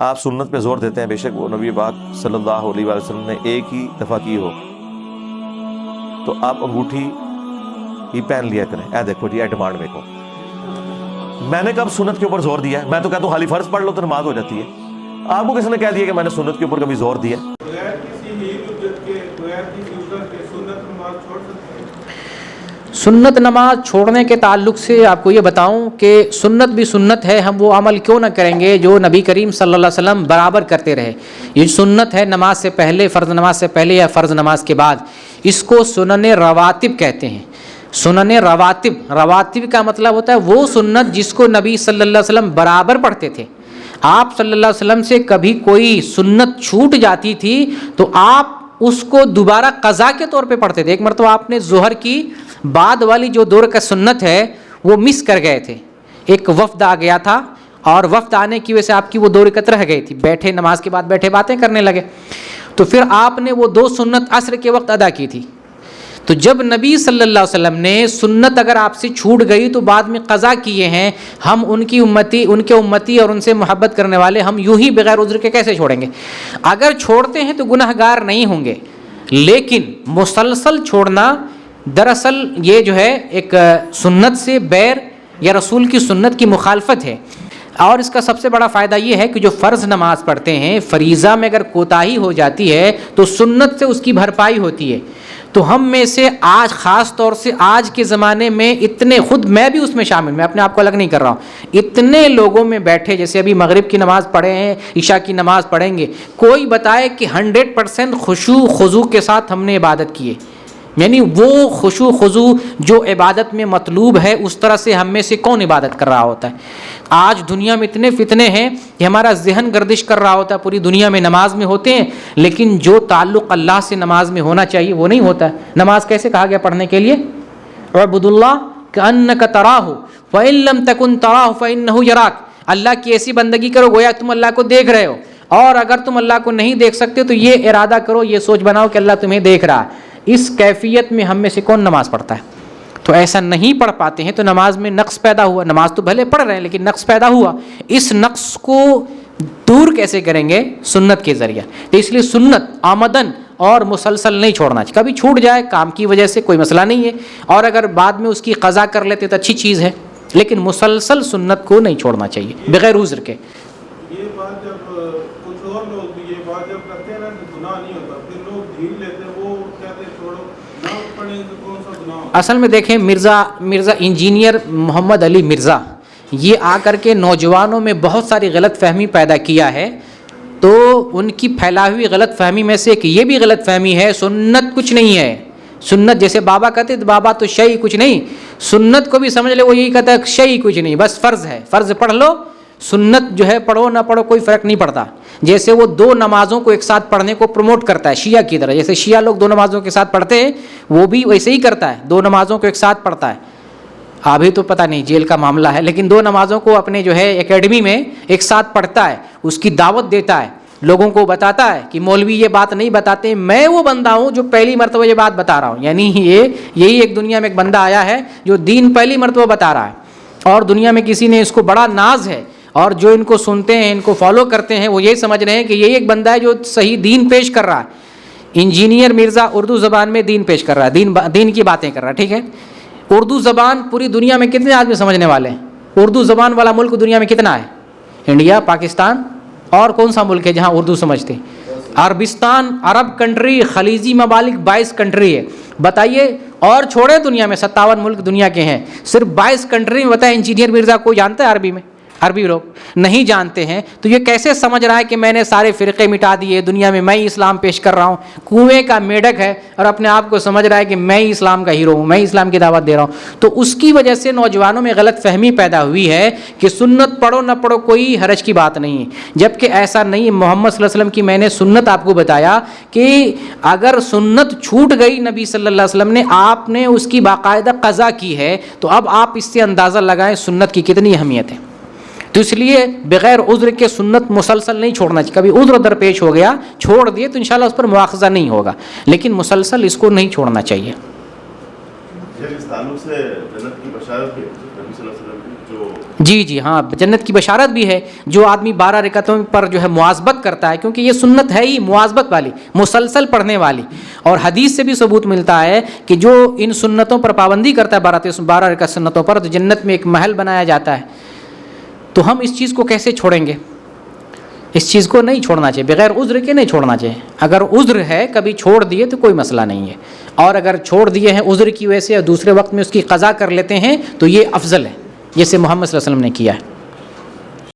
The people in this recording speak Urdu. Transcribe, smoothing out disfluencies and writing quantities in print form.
آپ سنت پہ زور دیتے ہیں، بے شک وہ نبی پاک صلی اللہ علیہ وآلہ وسلم نے ایک ہی دفعہ کی ہو تو آپ انگوٹھی ہی پہن لیا کریں. اے دیکھو جی، اے ڈیمانڈ میں کو میں نے کب سنت کے اوپر زور دیا ہے؟ میں تو کہتا ہوں خالی فرض پڑھ لو تو نماز ہو جاتی ہے. آپ کو کس نے کہہ دیا کہ میں نے سنت کے اوپر کبھی زور دیا؟ سنت نماز چھوڑنے کے تعلق سے آپ کو یہ بتاؤں کہ سنت بھی سنت ہے، ہم وہ عمل کیوں نہ کریں گے جو نبی کریم صلی اللہ علیہ وسلم برابر کرتے رہے. یہ سنت ہے نماز سے پہلے، فرض نماز سے پہلے یا فرض نماز کے بعد، اس کو سنن رواتب کہتے ہیں. سنن رواتب، رواتب کا مطلب ہوتا ہے وہ سنت جس کو نبی صلی اللہ علیہ وسلم برابر پڑھتے تھے. آپ صلی اللہ علیہ وسلم سے کبھی کوئی سنت چھوٹ جاتی تھی تو آپ اس کو دوبارہ قضا کے طور پہ پڑھتے تھے. ایک مرتبہ آپ نے ظہر کی بعد والی جو دور کا سنت ہے وہ مس کر گئے تھے. ایک وفد آ گیا تھا اور وفد آنے کی وجہ سے آپ کی وہ 2 رکعت رہ گئی تھی. بیٹھے نماز کے بعد بیٹھے باتیں کرنے لگے تو پھر آپ نے وہ 2 سنت عصر کے وقت ادا کی تھی. تو جب نبی صلی اللہ علیہ وسلم نے سنت اگر آپ سے چھوٹ گئی تو بعد میں قضا کیے ہیں، ہم ان کے امتی اور ان سے محبت کرنے والے ہم یوں ہی بغیر عذر کے کیسے چھوڑیں گے؟ اگر چھوڑتے ہیں تو گنہگار نہیں ہوں گے، لیکن مسلسل چھوڑنا دراصل یہ جو ہے ایک سنت سے بیر یا رسول کی سنت کی مخالفت ہے. اور اس کا سب سے بڑا فائدہ یہ ہے کہ جو فرض نماز پڑھتے ہیں، فریضہ میں اگر کوتاہی ہو جاتی ہے تو سنت سے اس کی بھرپائی ہوتی ہے. تو ہم میں سے آج خاص طور سے آج کے زمانے میں اتنے، خود میں بھی اس میں شامل، میں اپنے آپ کو الگ نہیں کر رہا ہوں، اتنے لوگوں میں بیٹھے جیسے ابھی مغرب کی نماز پڑھے ہیں، عشاء کی نماز پڑھیں گے، کوئی بتائے کہ 100% خشوع خضوع کے ساتھ ہم نے عبادت کی ہے. یعنی وہ خشوع خضوع جو عبادت میں مطلوب ہے اس طرح سے ہم میں سے کون عبادت کر رہا ہوتا ہے؟ آج دنیا میں اتنے فتنے ہیں کہ ہمارا ذہن گردش کر رہا ہوتا ہے، پوری دنیا میں نماز میں ہوتے ہیں لیکن جو تعلق اللہ سے نماز میں ہونا چاہیے وہ نہیں ہوتا ہے. نماز کیسے کہا گیا پڑھنے کے لیے؟ اعبد اللہ کأنک تراہ فإن لم تکن تراہ فإنہ یراک. اللہ کی ایسی بندگی کرو گویا تم اللہ کو دیکھ رہے ہو، اور اگر تم اللہ کو نہیں دیکھ سکتے تو یہ ارادہ کرو، یہ سوچ بناؤ کہ اللہ تمہیں دیکھ رہا ہے. اس کیفیت میں ہم میں سے کون نماز پڑھتا ہے؟ تو ایسا نہیں پڑھ پاتے ہیں تو نماز میں نقص پیدا ہوا. نماز تو بھلے پڑھ رہے ہیں لیکن نقص پیدا ہوا. اس نقص کو دور کیسے کریں گے؟ سنت کے ذریعہ. تو اس لیے سنت آمدن اور مسلسل نہیں چھوڑنا چاہیے. کبھی چھوٹ جائے کام کی وجہ سے کوئی مسئلہ نہیں ہے، اور اگر بعد میں اس کی قضا کر لیتے تو اچھی چیز ہے، لیکن مسلسل سنت کو نہیں چھوڑنا چاہیے بغیر عذر کے. یہ بات جب کچھ اور لوگ بھی یہ بات جب کرتے ہیں نا کہ گناہ نہیں ہوتا، پھر لوگ ڈھیل لیتے ہیں، وہ کہتے ہیں چھوڑو نہ پڑھیں تو کون سا گناہ ہوتا ہے. اصل میں دیکھیں مرزا انجینئر محمد علی مرزا یہ آ کر کے نوجوانوں میں بہت ساری غلط فہمی پیدا کیا ہے. تو ان کی پھیلائی ہوئی غلط فہمی میں سے ایک یہ بھی غلط فہمی ہے سنت کچھ نہیں ہے. سنت جیسے بابا کہتے تو بابا تو شیء کچھ نہیں، سنت کو بھی سمجھ لے وہ یہی کہتا ہے شیء کچھ نہیں، بس فرض ہے، فرض پڑھ لو، سنت جو ہے پڑھو نہ پڑھو کوئی فرق نہیں پڑتا. جیسے وہ 2 نمازوں کو ایک ساتھ پڑھنے کو پروموٹ کرتا ہے شیعہ کی طرح، جیسے شیعہ لوگ 2 نمازوں کے ساتھ پڑھتے ہیں وہ بھی ویسے ہی کرتا ہے، 2 نمازوں کو ایک ساتھ پڑھتا ہے. ابھی تو پتہ نہیں جیل کا معاملہ ہے، لیکن 2 نمازوں کو اپنے جو ہے اکیڈمی میں ایک ساتھ پڑھتا ہے، اس کی دعوت دیتا ہے، لوگوں کو بتاتا ہے کہ مولوی یہ بات نہیں بتاتے، میں وہ بندہ ہوں جو پہلی مرتبہ یہ بات بتا رہا ہوں. یعنی یہی ایک دنیا میں ایک بندہ آیا ہے جو دین پہلی مرتبہ بتا رہا ہے، اور دنیا میں کسی نے اس کو بڑا ناز ہے، اور جو ان کو سنتے ہیں ان کو فالو کرتے ہیں وہ یہی سمجھ رہے ہیں کہ یہی ایک بندہ ہے جو صحیح دین پیش کر رہا ہے. انجینئر مرزا اردو زبان میں دین پیش کر رہا ہے، دین کی باتیں کر رہا ہے. ٹھیک ہے، اردو زبان پوری دنیا میں کتنے آدمی سمجھنے والے ہیں؟ اردو زبان والا ملک دنیا میں کتنا ہے؟ انڈیا، پاکستان، اور کون سا ملک ہے جہاں اردو سمجھتے؟ عربستان، عرب کنٹری، خلیجی ممالک 22 کنٹری ہے. بتائیے، اور چھوڑے دنیا میں 57 ملک دنیا کے ہیں، صرف 22 کنٹری میں بتائیں انجینئر مرزا کو جانتا ہے عربی میں؟ عربی لوگ نہیں جانتے ہیں. تو یہ کیسے سمجھ رہا ہے کہ میں نے سارے فرقے مٹا دیے دنیا میں، میں ہی اسلام پیش کر رہا ہوں؟ کنویں کا میڈک ہے اور اپنے آپ کو سمجھ رہا ہے کہ میں ہی اسلام کا ہیرو ہوں، میں ہی اسلام کی دعوت دے رہا ہوں. تو اس کی وجہ سے نوجوانوں میں غلط فہمی پیدا ہوئی ہے کہ سنت پڑھو نہ پڑھو کوئی حرج کی بات نہیں ہے، جبکہ ایسا نہیں. محمد صلی اللہ علیہ وسلم کی میں نے سنت آپ کو بتایا کہ اگر سنت چھوٹ گئی نبی صلی اللہ علیہ وسلم نے، آپ نے اس کی باقاعدہ قضا کی ہے، تو اب آپ اس سے اندازہ لگائیں سنت کی کتنی اہمیت ہے. تو اس لیے بغیر عذر کے سنت مسلسل نہیں چھوڑنا چاہیے. کبھی عذر درپیش ہو گیا چھوڑ دیے تو انشاءاللہ اس پر مواخذہ نہیں ہوگا، لیکن مسلسل اس کو نہیں چھوڑنا چاہیے. اس تعلق سے جنت کی بشارت نبی صلی اللہ علیہ وسلم کی جو جی جی ہاں، جنت کی بشارت بھی ہے جو آدمی 12 رکعتوں پر جو ہے مواظبت کرتا ہے، کیونکہ یہ سنت ہے ہی مواظبت والی، مسلسل پڑھنے والی، اور حدیث سے بھی ثبوت ملتا ہے کہ جو ان سنتوں پر پابندی کرتا ہے 12 رکعت سنتوں پر، تو جنت میں ایک محل بنایا جاتا ہے۔ تو ہم اس چیز کو کیسے چھوڑیں گے؟ اس چیز کو نہیں چھوڑنا چاہیے، بغیر عذر کے نہیں چھوڑنا چاہیے۔ اگر عذر ہے کبھی چھوڑ دیے تو کوئی مسئلہ نہیں ہے، اور اگر چھوڑ دیے ہیں عذر کی وجہ سے اور دوسرے وقت میں اس کی قضا کر لیتے ہیں تو یہ افضل ہے، جیسے محمد صلی اللہ علیہ وسلم نے کیا ہے۔